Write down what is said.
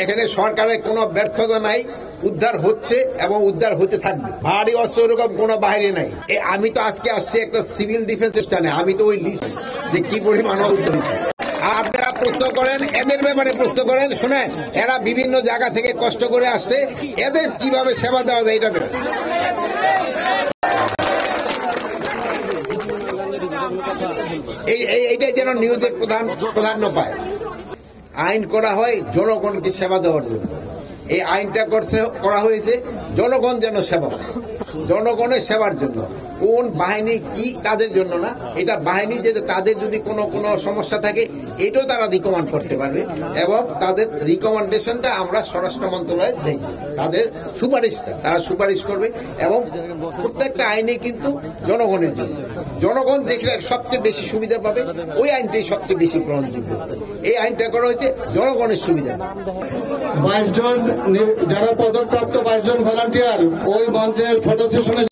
এখানে সরকারের কোনো ব্যর্থতা নাই, উদ্ধার হচ্ছে এবং উদ্ধার হতে থাকবে। ভারী অস্ত্র এরকম কোনো বাইরে নাই। আমি তো আজকে আসছি একটা সিভিল ডিফেন্স স্টানে, আমি তো ওই লিস্ট যে কি পরিমাণ উদ্ধার হচ্ছে। আপনারা প্রশ্ন করেন, এদের ব্যাপারে প্রশ্ন করেন। শোনেন, এরা বিভিন্ন জায়গা থেকে কষ্ট করে আসছে, এদের কিভাবে সেবা দেওয়া যায় এটা এইটাই যেন নিউজের প্রাধান্য পায়। আইন করা হয় জনগণকে সেবা দেওয়ার জন্য। এই আইনটা করা হয়েছে জনগণ যেন সেবা পায়, জনগণের সেবার জন্য। কোন বাহিনী কি কাজের জন্য না, এটা বাহিনী যে তাদের যদি কোনো সমস্যা থাকে এটাও তারা রিকমেন্ড করতে পারবে এবং তাদের রিকমেন্ডেশনটা আমরা স্বরাষ্ট্র মন্ত্রণালয়ে দেই। তাদের সুপারিশটা তারা সুপারিশ করবে এবং প্রত্যেকটা আইনে কিন্তু জনগণের জন্য। জনগণ দেখলে সবচেয়ে বেশি সুবিধা পাবে, ওই আইনটাই সবচেয়ে বেশি গ্রহণযোগ্য। এই আইনটা করা হয়েছে জনগণের সুবিধা। 22 জন যারা পদকপ্রাপ্ত 22 জন ভলান্টিয়ার ওই মঞ্চের ফটো সেশনে